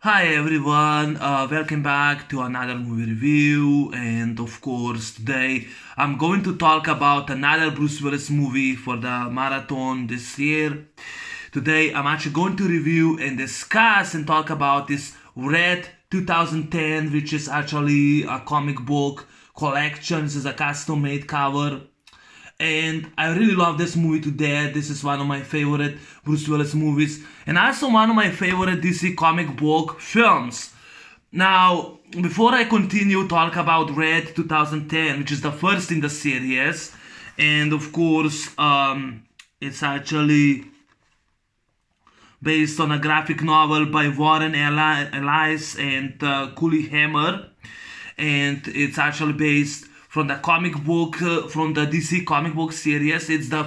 Hi everyone, welcome back to another movie review, and of course today I'm going to talk about another Bruce Willis movie for the marathon this year. Today I'm actually going to review and discuss and talk about this Red 2010, which is actually a comic book collection. This is a custom made cover, and I really love this movie to death. This is one of my favorite Bruce Willis movies, and also one of my favorite DC comic book films. Now, before I continue talk about Red 2010, which is the first in the series, and of course, it's actually based on a graphic novel by Warren Ellis and Cooley Hammer, and it's actually based from the comic book from the DC comic book series. It's the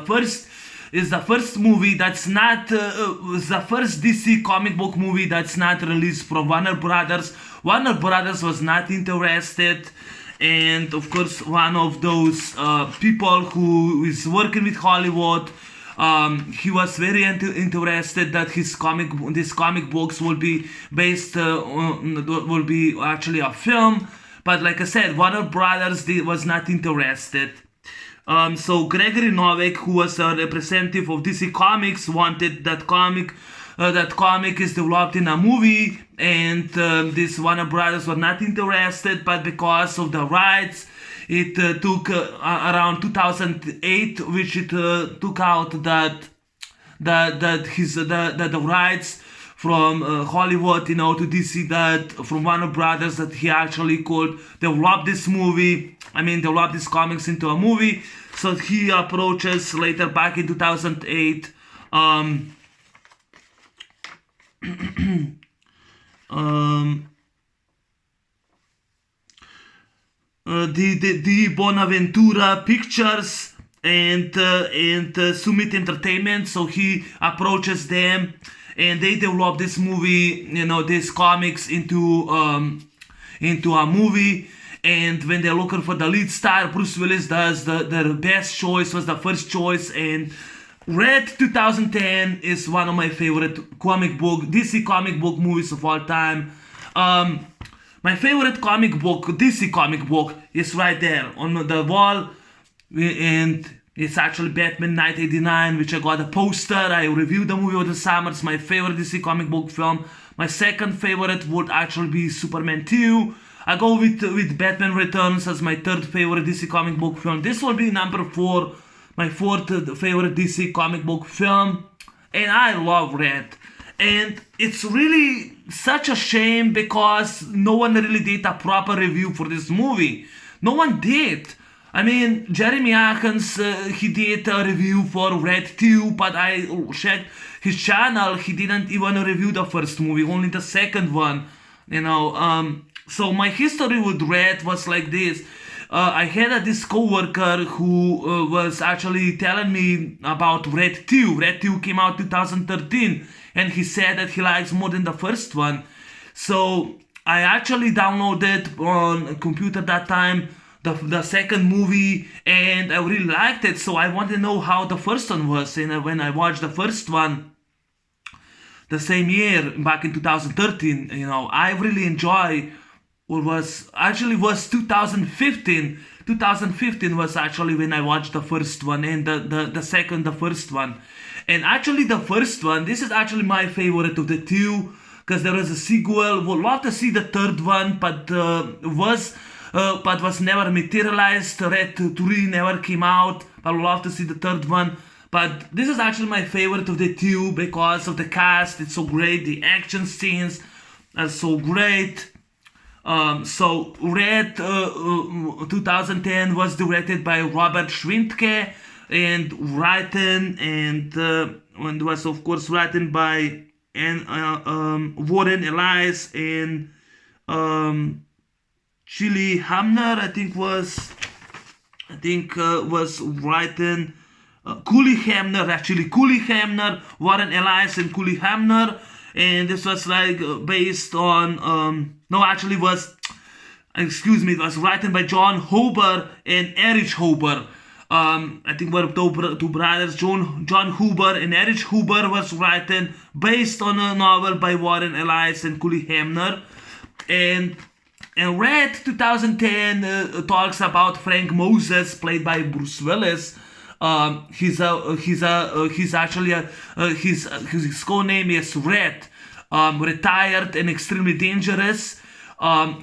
first movie that's not it's the first DC comic book movie that's not released from Warner Brothers. Warner Brothers was not interested, and of course one of those people who is working with Hollywood. He was very interested that these comic books will be based will be actually a film, but like I said, Warner Brothers was not interested. So Gregory Novick, who was a representative of DC Comics, wanted that comic. That comic is developed in a movie, and this Warner Brothers were not interested. But because of the rights, it took around 2008, which it took out that the rights from Hollywood, to DC, that from Warner Brothers, that he actually could develop this movie. Develop these comics into a movie. So he approaches later back in 2008. The Bonaventura Pictures and Summit Entertainment. So he approaches them, and they develop this movie, these comics into a movie. And when they're looking for the lead star, Bruce Willis does the best choice, was the first choice. And Red 2010 is one of my favorite DC comic book movies of all time. My favorite DC comic book, is right there on the wall, and it's actually Batman 1989, which I got a poster. I reviewed the movie over the summer. It's my favorite DC comic book film. My second favorite would actually be Superman 2. I go with Batman Returns as my third favorite DC comic book film. This will be number 4, my fourth favorite DC comic book film. And I love Red. And it's really such a shame because no one really did a proper review for this movie. No one did. Jeremy Irons, he did a review for Red 2, but I checked his channel. He didn't even review the first movie, only the second one. So my history with Red was like this. I had this coworker who was actually telling me about Red 2. Red 2 came out 2013, and he said that he likes more than the first one. So I actually downloaded on a computer that time the second movie, and I really liked it. So I wanted to know how the first one was. And when I watched the first one the same year, back in 2013, I really enjoy what was 2015. 2015 was actually when I watched the first one, and the first one. And actually the first one, this is actually my favorite of the two, because there was a sequel. Would love to see the third one, but was never materialized. Red 3 never came out, but I would love to see the third one. But this is actually my favorite of the two because of the cast. It's so great. The action scenes are so great. So Red 2010 was directed by Robert Schwintke and written and was of course written by Warren Ellis and Chili Hamner. Was written Cooley Hamner, Warren Ellis and Cooley Hamner. And this was based on it was written by John Hober and Erich Hober. I think were two brothers, John Huber and Erich Huber, was written based on a novel by Warren Ellis and Cully Hamner. And Red 2010 talks about Frank Moses, played by Bruce Willis. His code name is Red. Retired and extremely dangerous.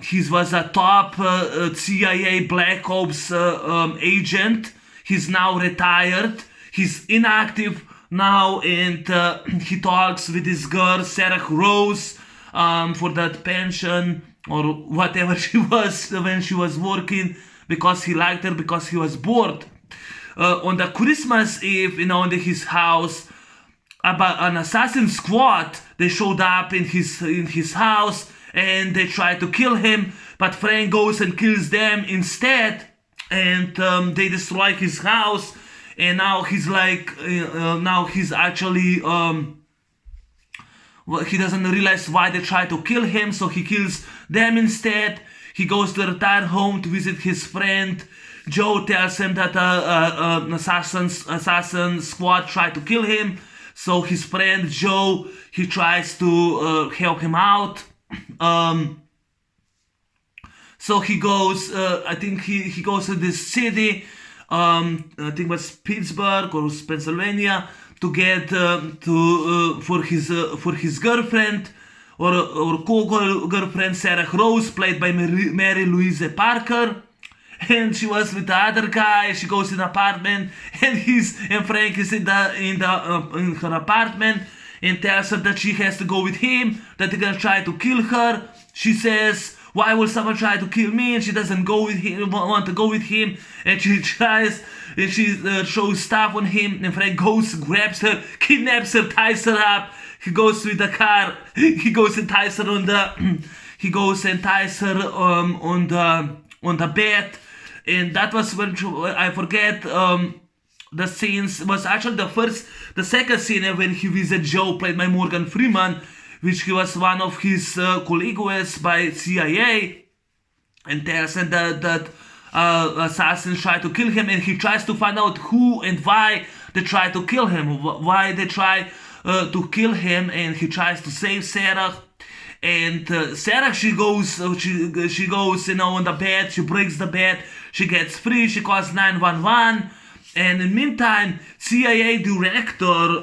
He was a top CIA Black Ops agent. He's now retired. He's inactive now, and he talks with his girl Sarah Rose for that pension or whatever she was when she was working, because he liked her, because he was bored. On the Christmas Eve, in his house, about an assassin squad, they showed up in his house and they tried to kill him, but Frank goes and kills them instead, and they destroy his house. And now he's like, now he's actually he doesn't realize why they try to kill him, so he kills them instead. He goes to a retired home to visit his friend. Joe tells him that an assassin squad tried to kill him, so his friend Joe, he tries to help him out. So he goes, I think he goes to this city, I think it was Pittsburgh or Pennsylvania, to get for his girlfriend or co-girlfriend Sarah Rose, played by Mary Louise Parker. And she was with the other guy. She goes in the apartment, and Frank is in her apartment, and tells her that she has to go with him, that they're gonna try to kill her. She says, "Why will someone try to kill me?" And she doesn't want to go with him, and she tries, and she shows stuff on him, and Frank goes, grabs her, kidnaps her, ties her up. He goes with the car. He goes and ties her on the. He goes and ties her on the bed. And that was when I forget the scenes was actually the second scene when he visited Joe, played by Morgan Freeman, which he was one of his colleagues by CIA, and tells him that assassins try to kill him, and he tries to find out who and why they try to kill him, why they try to kill him, and he tries to save Sarah. And Sarah, she goes, on the bed, she breaks the bed, she gets free, she calls 911, and in the meantime, CIA director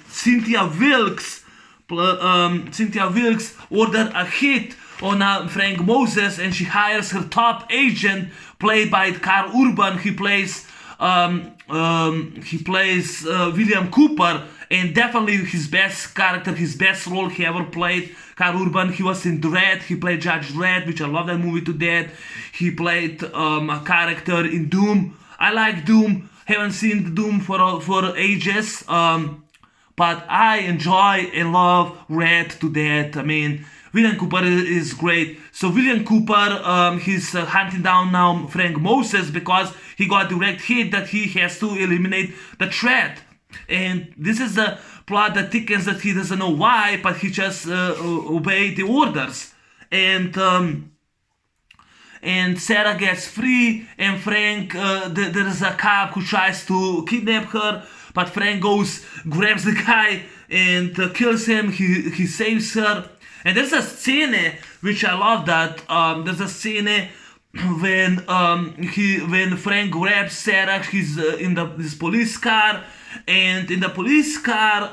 Cynthia Wilkes ordered a hit on Frank Moses, and she hires her top agent, played by Carl Urban. He plays William Cooper, and definitely his best character, his best role he ever played. Carl Urban, he was in Dredd, he played Judge Dredd, which I love that movie to death. He played a character in Doom. I like Doom, haven't seen Doom for ages, but I enjoy and love Red to death. I mean, William Cooper is great. So William Cooper, he's hunting down now Frank Moses because he got a direct hit that he has to eliminate the threat. And this is the plot that thickens, that he doesn't know why, but he just obeyed the orders. And Sarah gets free, and Frank, there is a cop who tries to kidnap her, but Frank goes, grabs the guy and kills him. He saves her. And there's a scene which I love, that there's a scene when Frank grabs Sarah. He's in this police car, and in the police car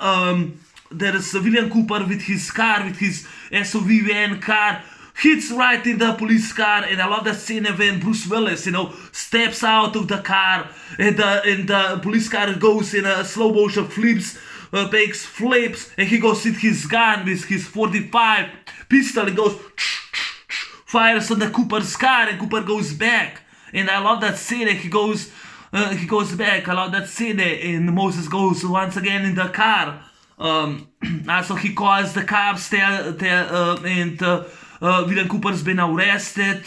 there is William Cooper with his car, with his SUV van car, hits right in the police car. And I love that scene when Bruce Willis, steps out of the car, and the police car goes in a slow motion, makes flips, and he goes with his gun, with his 45 pistol, and goes fires on the Cooper's car, and Cooper goes back. And I love that scene. He goes back. I love that scene. And Moses goes once again in the car. Also he calls the cops, and William Cooper's been arrested.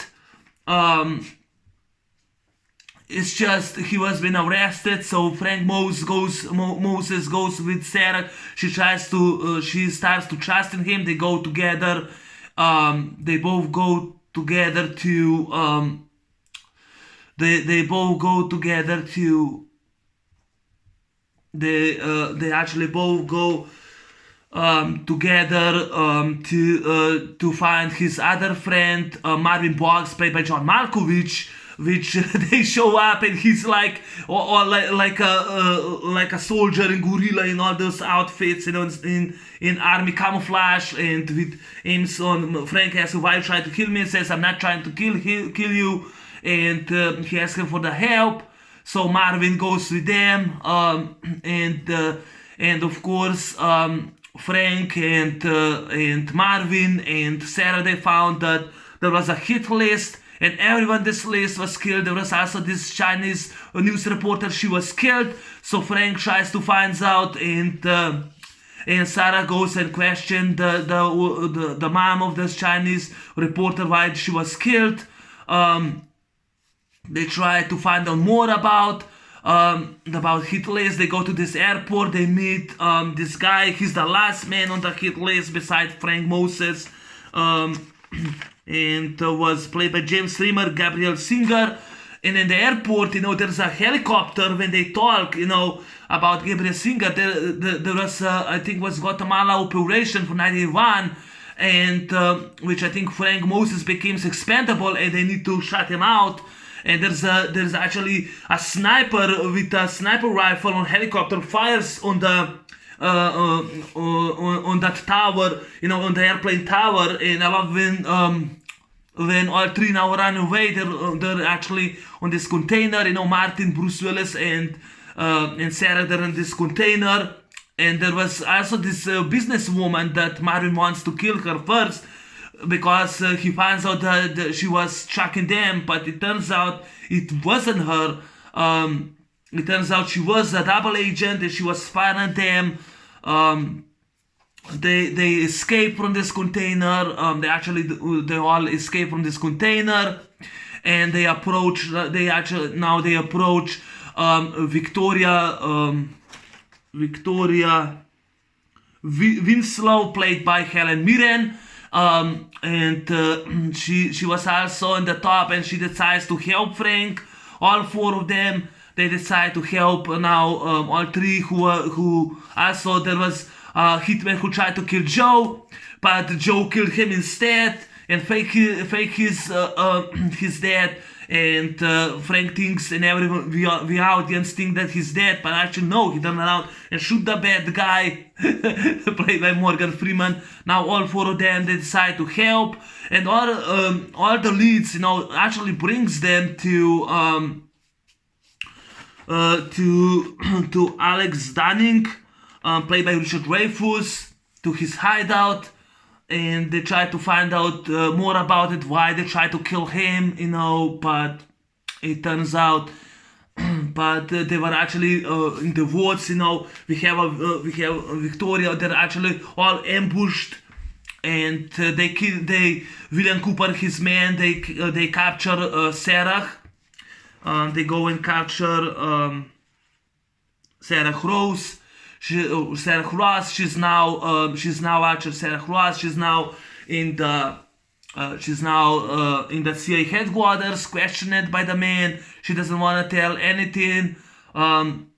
It's just he was been arrested, so Frank Moses goes with Sarah. She starts to trust in him. They go together. They both go together to they both go together to they actually both go together to find his other friend Marvin Boggs, played by John Malkovich, which they show up and he's like or like a soldier in gorilla in all those outfits, in army camouflage, and with aims on Frank asks, why you trying to kill me, and says, I'm not trying to kill you, and he asks him for the help. So Marvin goes with them, and of course Frank and Marvin and Sarah, they found that there was a hit list, and everyone on this list was killed. There was also this Chinese news reporter, she was killed. So Frank tries to find out, and Sarah goes and questions the mom of this Chinese reporter why she was killed. They try to find out more about hit list. They go to this airport. They meet this guy. He's the last man on the hit list beside Frank Moses, and was played by James Remar, Gabriel Singer. And in the airport, there's a helicopter. When they talk, about Gabriel Singer, there was I think was Guatemala operation for 91. And which I think Frank Moses became expendable, and they need to shut him out. And there's actually a sniper with a sniper rifle on helicopter, fires on the on that tower, on the airplane tower. And I love when all three now run away. They're actually on this container. Martin, Bruce Willis, and Sarah, they're in this container. And there was also this businesswoman that Marvin wants to kill her first, because he finds out that she was tracking them, but it turns out it wasn't her. It turns out she was a double agent, and she was spying on them. They escape from this container. They all escape from this container, and they approach. They approach Victoria Winslow, played by Helen Mirren. And she was also on the top, and she decides to help Frank. All four of them, they decide to help now. All three who also, there was a hitman who tried to kill Joe, but Joe killed him instead and fake his death. And Frank thinks, and everyone, we audience think that he's dead, but actually no, he turned around and shoot the bad guy, played by Morgan Freeman. Now all four of them, they decide to help, and all the leads, actually brings them to Alex Dunning, played by Richard Dreyfuss, to his hideout. And they try to find out more about it, why they try to kill him, but it turns out, but they were actually in the woods, we have Victoria, they're actually all ambushed, and William Cooper, his man, they capture Sarah. They go and capture Sarah Rose. Sarah Ross, she's now in the CIA headquarters, questioned by the man. She doesn't want to tell anything. And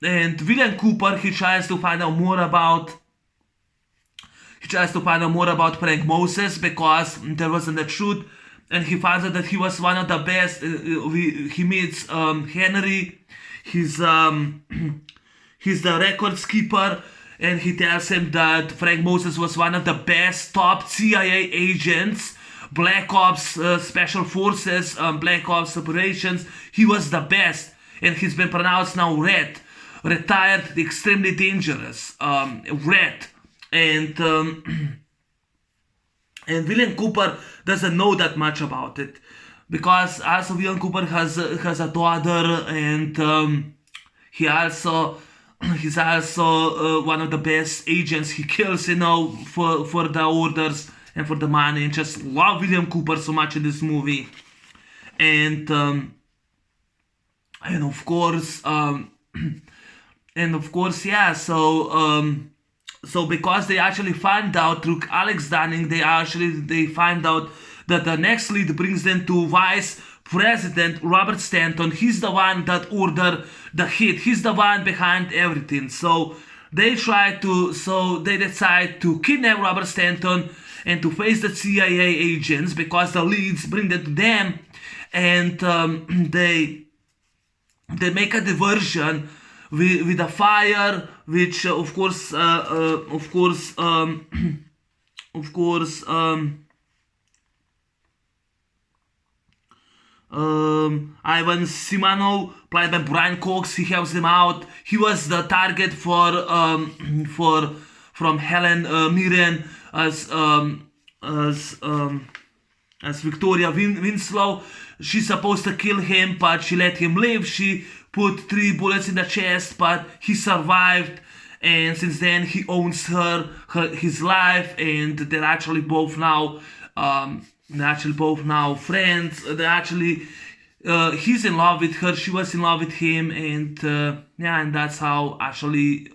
William Cooper, he tries to find out more about Frank Moses, because there wasn't the truth, and he finds out that he was one of the best. He meets Henry. He's the records keeper, and he tells him that Frank Moses was one of the best top CIA agents, Black Ops Special Forces, Black Ops operations. He was the best, and he's been pronounced now retired, extremely dangerous, red. And William Cooper doesn't know that much about it, because also William Cooper has a daughter, and he's also one of the best agents. He kills, for the orders and for the money. And just love William Cooper so much in this movie. And of course, yeah. So because they actually find out through Alex Dunning, they find out that the next lead brings them to Vice president Robert Stanton, he's the one that ordered the hit. He's the one behind everything. So they decide to kidnap Robert Stanton and to face the CIA agents because the leads bring them to them, and they make a diversion with a fire, which Ivan Simonov, played by Brian Cox, he helps them out. He was the target from Helen Mirren as Victoria Winslow. She's supposed to kill him, but she let him live. She put 3 bullets in the chest, but he survived. And since then, he owns his life, and they're actually both now friends. He's in love with her. She was in love with him, and and that's how actually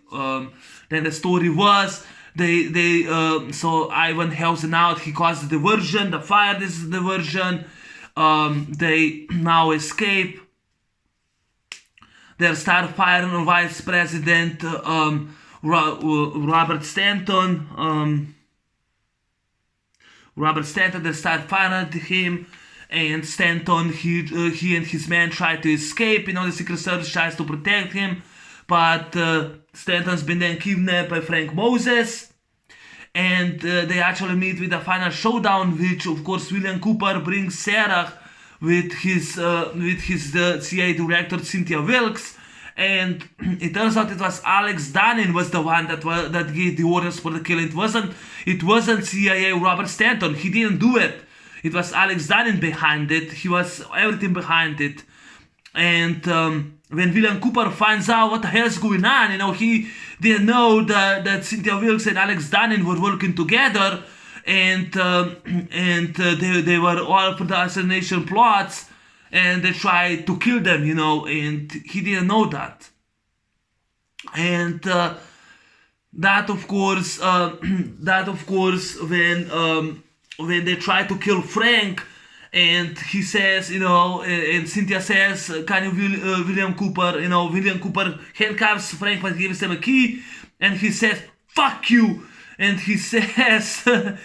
then the story was. So Ivan helps him out. He caused the diversion, the fire. This is the diversion. They now escape. They start firing on Vice President Robert Stanton. They start firing at him, and Stanton, he and his men try to escape. The Secret Service tries to protect him, but Stanton's been then kidnapped by Frank Moses, and they actually meet with a final showdown, which of course William Cooper brings Sarah with his CIA director Cynthia Wilkes, and it turns out it was Alex Danning was the one that gave the orders for the killing. It wasn't CIA Robert Stanton. He didn't do it. It was Alex Danning behind it. He was everything behind it. And when William Cooper finds out what the hell is going on, he didn't know that Cynthia Wilkes and Alex Danning were working together, and they were all for the assassination plots, and they tried to kill them, and he didn't know that. And that of course when they try to kill Frank, and he says, and Cynthia says, can you, William Cooper handcuffs Frank, but gives him a key, and he says, fuck you, and he says,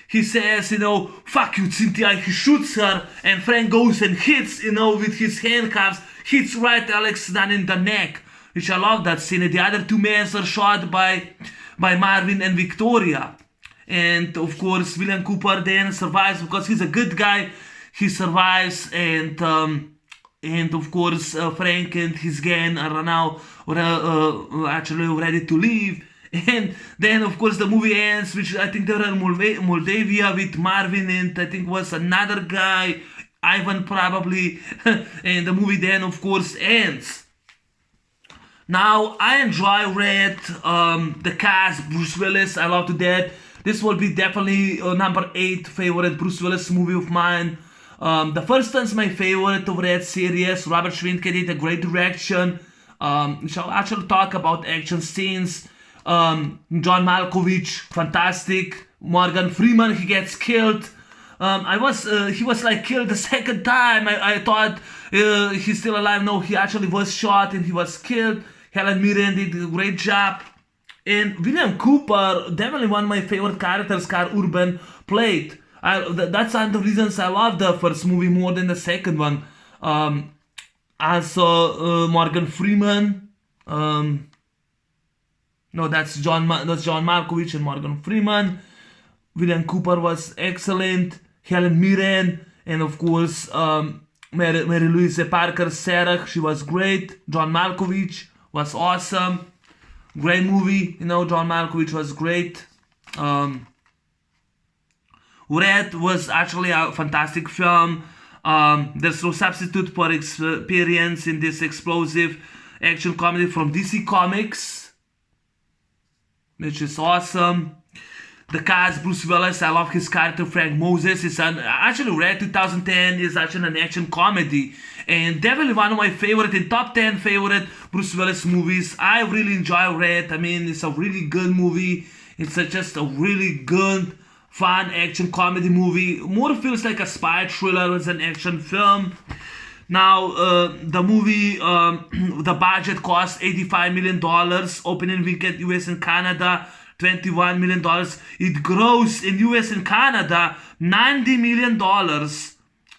fuck you, Cynthia. He shoots her, and Frank goes and hits, with his handcuffs, hits right Alex Dunn in the neck, which I love that scene. The other 2 men are shot by Marvin and Victoria. And of course, William Cooper then survives because he's a good guy. He survives, and of course, Frank and his gang are now actually ready to leave. And then of course the movie ends, which I think they were in Moldavia with Marvin and I think was another guy, Ivan probably, and the movie then of course ends. Now I enjoy Red, the cast, Bruce Willis, I love to death. This will be definitely number 8 favorite Bruce Willis movie of mine. The first one's my favorite of Red series. Robert Schwintke did a great direction. We shall actually talk about action scenes. John Malkovich, fantastic. Morgan Freeman, he gets killed. He was like killed the second time. I thought he's still alive. No, he actually was shot and he was killed. Helen Mirren did a great job. And William Cooper, definitely one of my favorite characters Carl Urban played. That's one of the reasons I love the first movie more than the second one. Also, Morgan Freeman. No, that's John Malkovich and Morgan Freeman. William Cooper was excellent. Helen Mirren, and of course Mary Louise Parker, Sarah, she was great. John Malkovich was awesome. Great movie, John Malkovich was great. Red was actually a fantastic film. There's no substitute for experience in this explosive action comedy from DC Comics, which is awesome. The cast, Bruce Willis, I love his character, Frank Moses. It's actually Red 2010 is actually an action comedy, and definitely one of my favorite, in top 10 favorite Bruce Willis movies. I really enjoy Red. I mean, it's a really good movie. It's just a really good fun action comedy movie. More feels like a spy thriller as an action film. Now, the movie, the budget cost $85 million, opening weekend US and Canada, $21 million. It grows in US and Canada $90 million.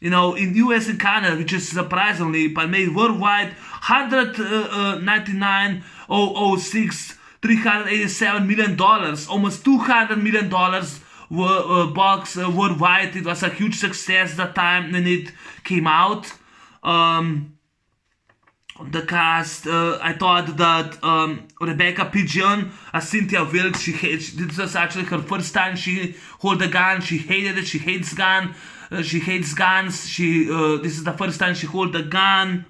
In US and Canada, which is surprisingly, but made worldwide 199,006, $387 million, almost $200 million box worldwide. It was a huge success the time when it came out. The cast, I thought that Rebecca Pigeon as Cynthia Wilkes, this was actually her first time she hold a gun. She hated it. She hates guns. This is the first time she hold a gun.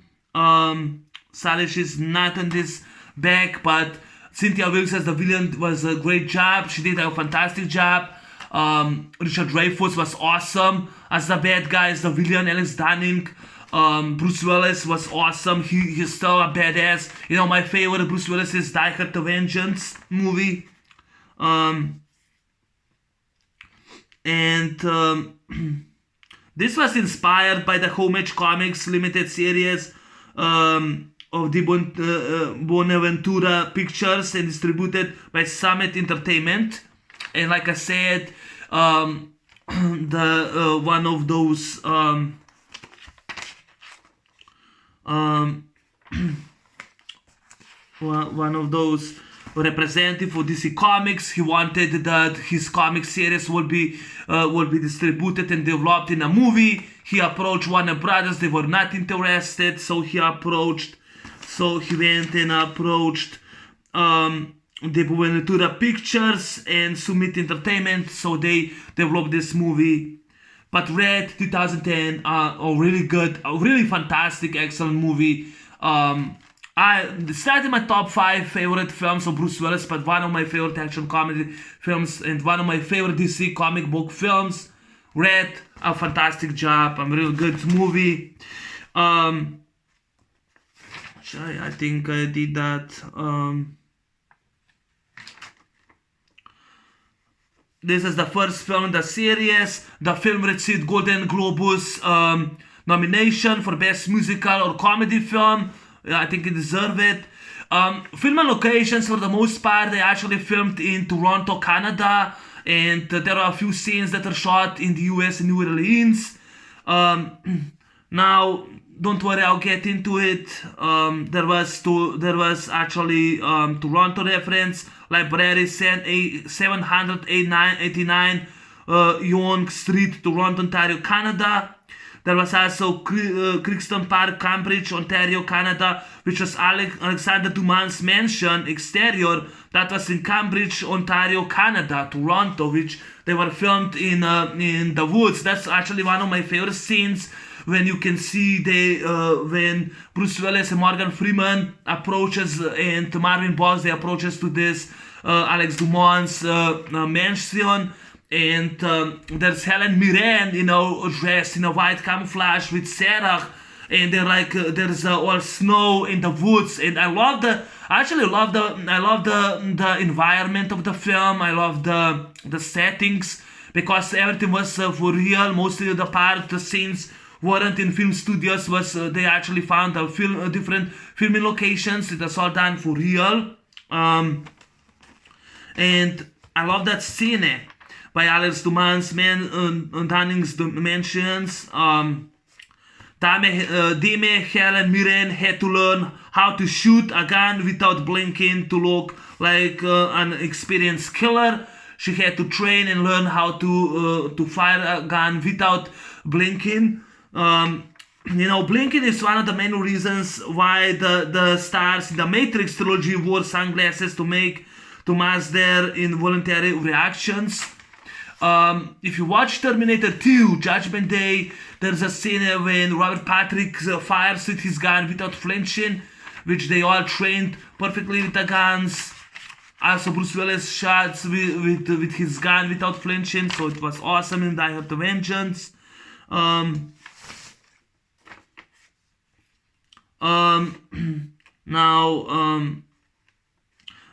Sadly, she's not in this back, but Cynthia Wilkes as the villain was a great job. She did a fantastic job. Richard Dreyfuss was awesome as the bad guy, as the villain. Alex Dunning. Bruce Willis was awesome. He's still a badass. My favorite Bruce Willis is Die Hard: The Vengeance movie. This was inspired by the Homage Comics limited series of the Bonaventura Pictures and distributed by Summit Entertainment. And like I said, one of those one of those representative for DC Comics. He wanted that his comic series will be distributed and developed in a movie. He approached Warner Brothers. They were not interested, so he went and approached the Bonaventura Pictures and Summit Entertainment, so they developed this movie. But Red 2010, a really good, a really fantastic, excellent movie. It's not in my top 5 favorite films of Bruce Willis, but one of my favorite action comedy films and one of my favorite DC comic book films. Red, a fantastic job, a real good movie. I think I did that. This is the first film in the series. The film received Golden Globus nomination for Best Musical or Comedy Film. I think it deserved it. Film and locations, for the most part, they actually filmed in Toronto, Canada. And there are a few scenes that are shot in the US and New Orleans. Now, don't worry, I'll get into it. There was actually Toronto reference. Library 789 Yonge Street, Toronto, Ontario, Canada. There was also Crichton Park, Cambridge, Ontario, Canada, which was Alexander Dumas' mansion exterior. That was in Cambridge, Ontario, Canada. Toronto, which they were filmed in the woods. That's actually one of my favorite scenes, when you can see when Bruce Willis and Morgan Freeman approaches, and Marvin Boss, they approaches to this Alex Dumas' mansion. And there's Helen Mirren, dressed in a white camouflage with Sarah, and they're like there's all snow in the woods, and I love the environment of the film. I love the settings, because everything was for real. Mostly the scenes weren't in film studios. They actually found different filming locations. It was all done for real, and I love that scene by Alex Dumas' Dunning's mansions. Dame Helen Mirren had to learn how to shoot a gun without blinking to look like an experienced killer. She had to train and learn how to fire a gun without blinking. Blinking is one of the main reasons why the stars in the Matrix trilogy wore sunglasses to mask their involuntary reactions. If you watch Terminator 2, Judgment Day, there's a scene when Robert Patrick fires with his gun without flinching, which they all trained perfectly with the guns. Also, Bruce Willis shots with his gun without flinching, so it was awesome in Die Hard: The Vengeance.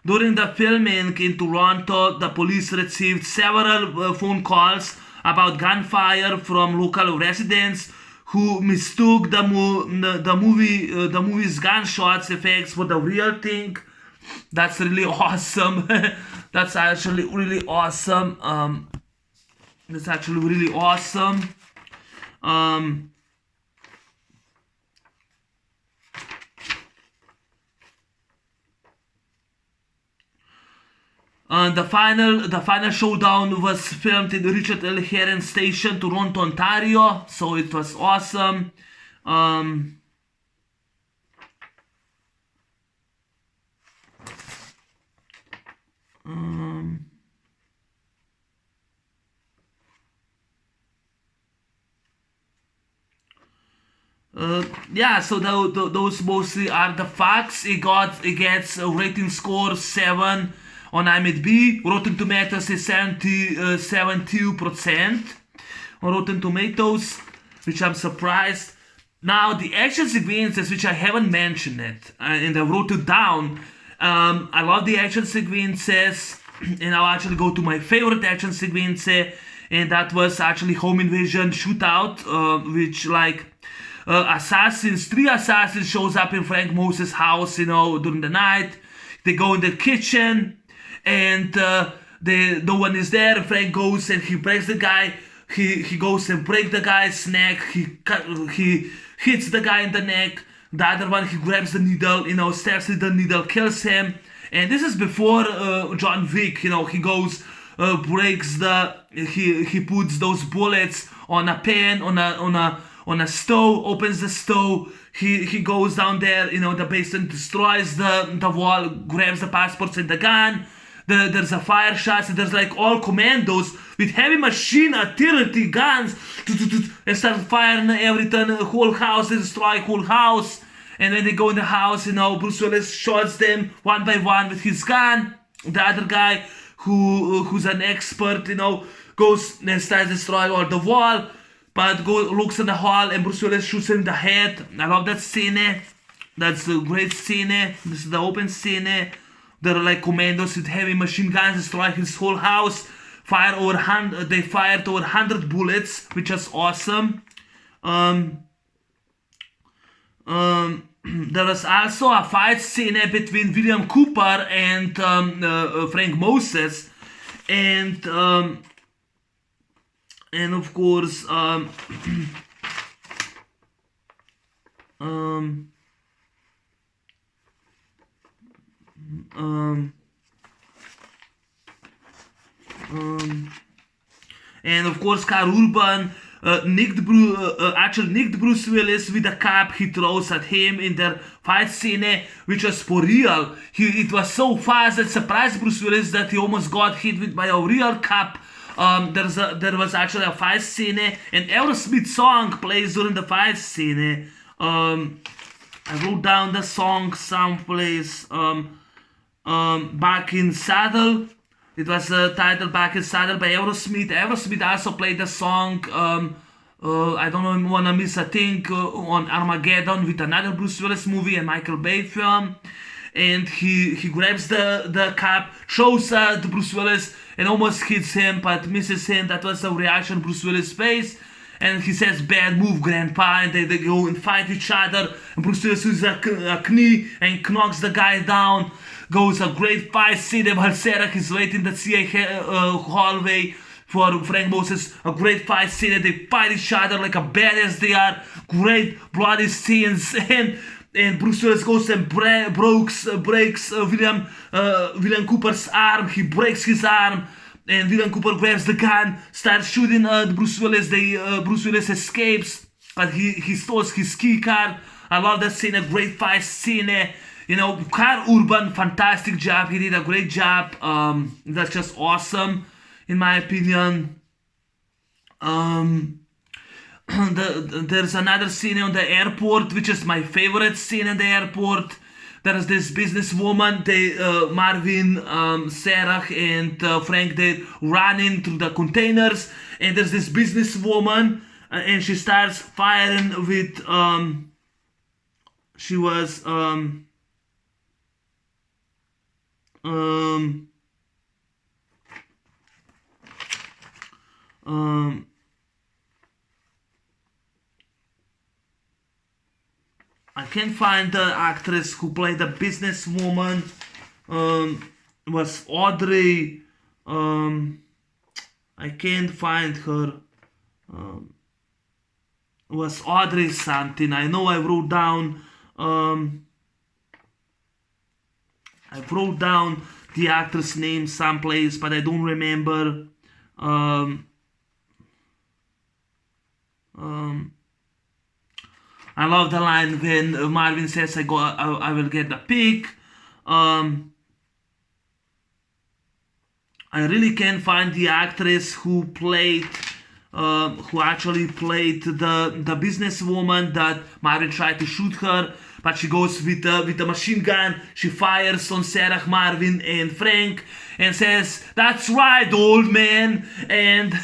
During the filming in Toronto, the police received several phone calls about gunfire from local residents who mistook the movie's gunshots effects for the real thing. That's really awesome. That's actually really awesome. That's actually really awesome. The final showdown was filmed in Richard L. Herron Station, Toronto, Ontario. So it was awesome. Yeah, so those mostly are the facts. It gets a rating score 7 on IMDb. Rotten Tomatoes is 72% on Rotten Tomatoes, which I'm surprised. Now the action sequences, which I haven't mentioned it, and I wrote it down. I love the action sequences, and I'll actually go to my favorite action sequence, and that was actually Home Invasion Shootout, which three assassins shows up in Frank Moses' house, during the night. They go in the kitchen, and no one is there. Frank goes and he breaks the guy. He goes and breaks the guy's neck. He hits the guy in the neck. The other one, he grabs the needle, stabs with the needle, kills him. And this is before John Wick. He goes, he puts those bullets on a pan, on a stove, opens the stove. He goes down there, the basement, destroys the wall, grabs the passports and the gun. There's a fire shot. So there's all commandos with heavy machine artillery guns and start firing everything, whole house. They destroy whole house. And when they go in the house, Bruce Willis shoots them one by one with his gun. The other guy, who's an expert, goes and starts destroying all the wall. But looks in the hall and Bruce Willis shoots him in the head. I love that scene. That's a great scene. This is the open scene. There are commandos with heavy machine guns destroy his whole house. They fired over 100 bullets, which is awesome. There was also a fight scene between William Cooper and Frank Moses, and of course Carl Urban nicked Bruce Willis with a cup he throws at him in their fight scene, which was for real. It was so fast that surprised Bruce Willis that he almost got hit by a real cup. There was actually a fight scene, and Aerosmith song plays during the fight scene. I wrote down the song someplace. Back in Saddle. It was titled Back in Saddle by Aerosmith. Aerosmith also played the song, I don't wanna miss a thing, on Armageddon with another Bruce Willis movie and Michael Bay film. And he grabs the cap, throws to Bruce Willis and almost hits him but misses him. That was the reaction Bruce Willis face. And he says, "Bad move, Grandpa," and they go and fight each other. And Bruce Willis uses a knee and knocks the guy down. Goes a great fight scene while Sarah is waiting in the CIA hallway for Frank Moses. A great fight scene. They fight each other like a badass they are. Great bloody scenes. And Bruce Willis goes and breaks William Cooper's arm. He breaks his arm. And William Cooper grabs the gun, starts shooting Bruce Willis. Bruce Willis escapes, but he stores his key card. I love that scene. A great fight scene. Carl Urban, fantastic job. He did a great job. That's just awesome, in my opinion. There's another scene on the airport, which is my favorite scene in the airport. There's this businesswoman, Marvin, Sarah, and Frank, they running through the containers, and there's this businesswoman, and she starts firing with, um, um, I can't find the actress who played the businesswoman. Was Audrey. I can't find her. Was Audrey something. I know I wrote down. I wrote down the actress name someplace, but I don't remember. I love the line when Marvin says, I will get the pick." I really can't find the actress who actually played the businesswoman that Marvin tried to shoot her, but she goes with a machine gun. She fires on Sarah, Marvin, and Frank, and says, "That's right, old man." And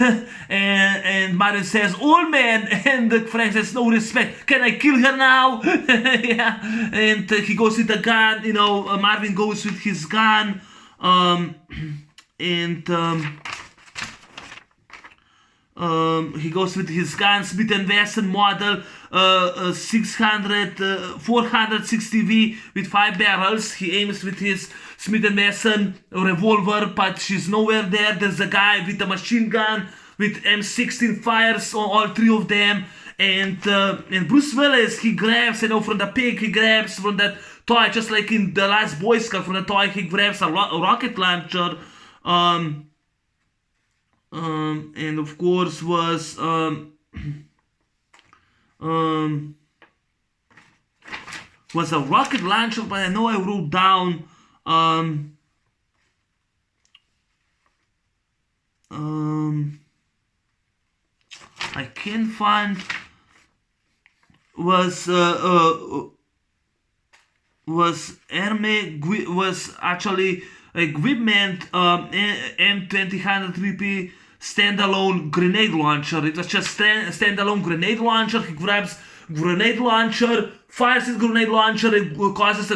and Marvin says, "Old man," and Frank says, "No respect. Can I kill her now?" Yeah, and he goes with the gun. Marvin goes with his gun. He goes with his gun, Smith & Wesson model 460V with 5 barrels. He aims with his Smith & Wesson revolver, but she's nowhere there. There's a guy with a machine gun with M16, fires on all 3 of them. And Bruce Willis, he grabs, from the pig, he grabs from that toy, just like in the last Boy Scout, from the toy, he grabs a rocket launcher. And of course was a rocket launcher, but I know I wrote down I can't find was actually equipment M2003P standalone grenade launcher. It was just standalone grenade launcher. He grabs grenade launcher, fires his grenade launcher, it causes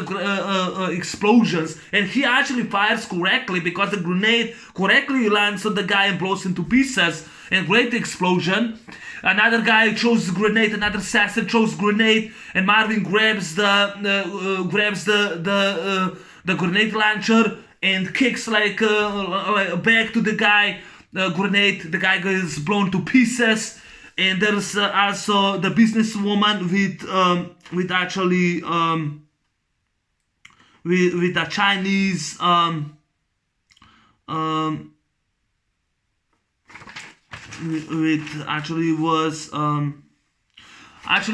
explosions, and he actually fires correctly because the grenade correctly lands on the guy and blows into pieces, and great explosion. Another guy throws grenade, another assassin throws grenade, and Marvin grabs the grenade launcher and kicks like back to the guy. Grenade, the guy is blown to pieces. And there's also the businesswoman with actually with a Chinese with actually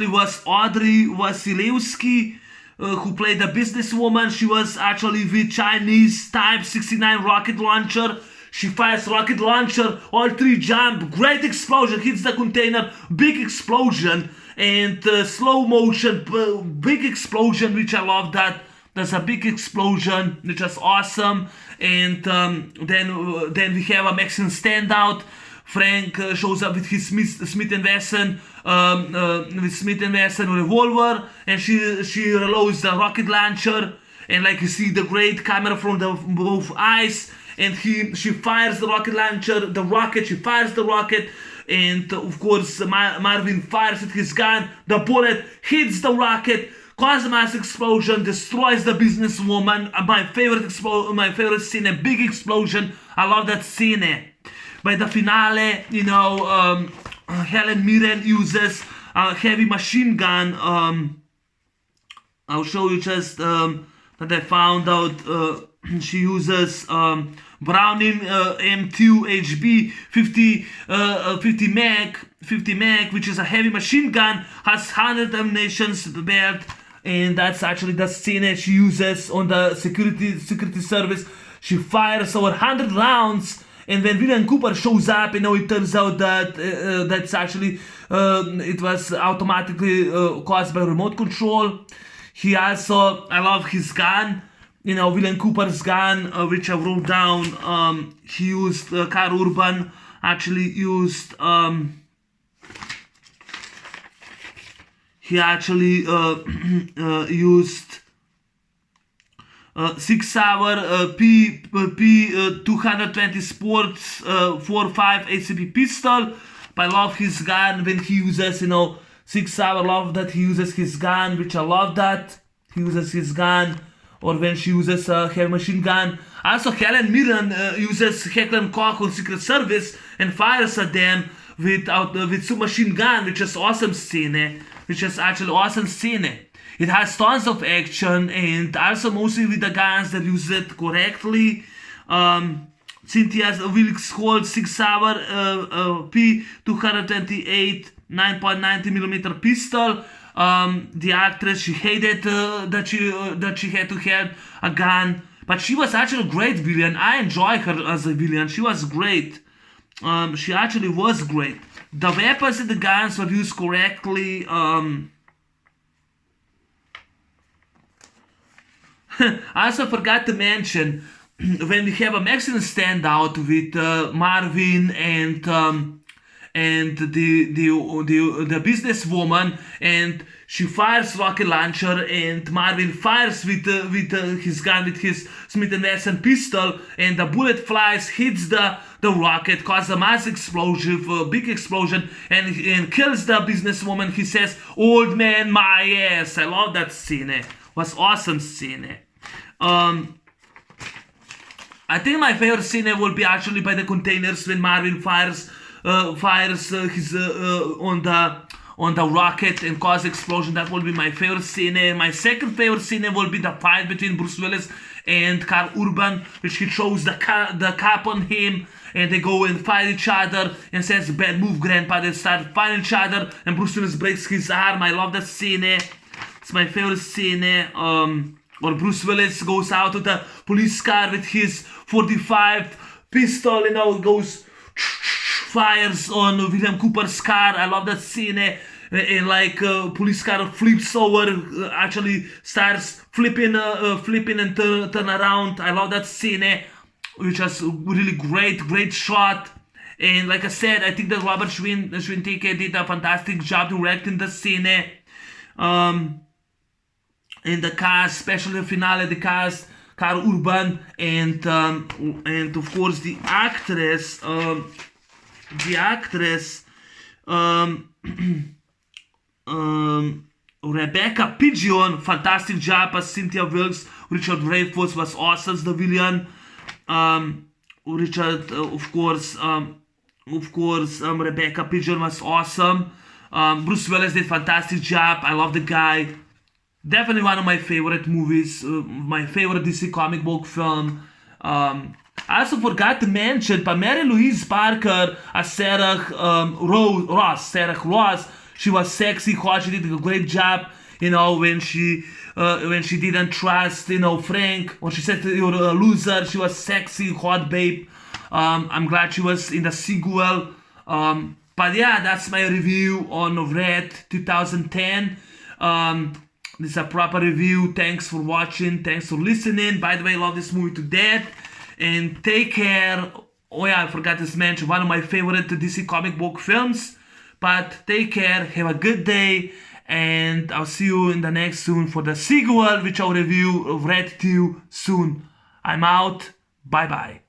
was Audrey Wasilewski, who played the businesswoman. She was actually with Chinese Type 69 rocket launcher. She fires rocket launcher, all 3 jump, great explosion, hits the container, big explosion, and slow motion, big explosion, which I love that. There's a big explosion, which is awesome. And then we have a Mexican standout. Frank shows up with his Smith & Wesson revolver, and she reloads the rocket launcher, and like you see the great camera from both eyes, and she fires the rocket launcher, she fires the rocket, and of course Marvin fires with his gun, the bullet hits the rocket, causes a mass explosion, destroys the businesswoman. My favorite scene, a big explosion. I love that scene. By the finale, Helen Mirren uses a heavy machine gun. I'll show you just that I found out. She uses Browning M2 HB 50 mag, which is a heavy machine gun, has 100 ammunition belt, and that's actually the scene she uses on the security service. She fires over 100 rounds. And when William Cooper shows up, it turns out that that's actually it was automatically caused by remote control. He also, I love his gun, William Cooper's gun, which I wrote down. He used Carl Urban actually used 6 hour P 220 Sports 45 ACP pistol. I love his gun when he uses, 6 hour. Love that he uses his gun, which I love that he uses his gun, or when she uses a heavy machine gun. Also, Helen Mirren uses Heckler & Koch on Secret Service and fires at them with submachine gun, which is awesome scene, which is actually awesome scene. It has tons of action and also mostly with the guns that use it correctly. Cynthia Willis holds 6 hour P 228 9.90mm pistol. The actress, she hated that she had to have a gun, but she was actually a great villain. I enjoy her as a villain. She was great. She actually was great. The weapons and the guns were used correctly. I also forgot to mention when we have a Mexican standout with Marvin and the businesswoman, and she fires rocket launcher, and Marvin fires with his gun, with his Smith & Wesson pistol, and the bullet flies, hits the rocket, causes a mass explosion, a big explosion, and kills the businesswoman. He says, "Old man, my ass." I love that scene. It was awesome scene. I think my favorite scene will be actually by the containers when Marvin fires his on the rocket and cause explosion. That will be my favorite scene. My second favorite scene will be the fight between Bruce Willis and Carl Urban, which he throws the cap on him, and they go and fight each other and says, "Bad move, grandpa." They start fighting each other and Bruce Willis breaks his arm. I love that scene. It's my favorite scene. Or Bruce Willis goes out to the police car with his 45 pistol, goes fires on William Cooper's car. I love that scene. And police car flips over, actually starts flipping and turn around. I love that scene, which was really great shot. And like I said, I think that Robert Schwintek did a fantastic job directing the scene. In the cast, especially the finale, the cast, Carl Urban and of course the actress, Rebecca Pigeon, fantastic job as Cynthia Wilkes. Richard Dreyfuss was awesome as the villain. Rebecca Pigeon was awesome. Bruce Willis did fantastic job. I love the guy. Definitely one of my favorite movies, my favorite DC comic book film. I also forgot to mention, but Mary Louise Parker as Sarah Ross. She was sexy, hot. She did a great job. When she didn't trust, Frank, when she said you're a loser, she was sexy, hot babe. I'm glad she was in the sequel. But yeah, that's my review on Red 2010. This is a proper review. Thanks for watching. Thanks for listening. By the way, I love this movie to death. And take care. Oh yeah, I forgot to mention one of my favorite DC comic book films. But take care. Have a good day. And I'll see you in the next soon for the sequel, which I'll review Red 2 soon. I'm out. Bye bye.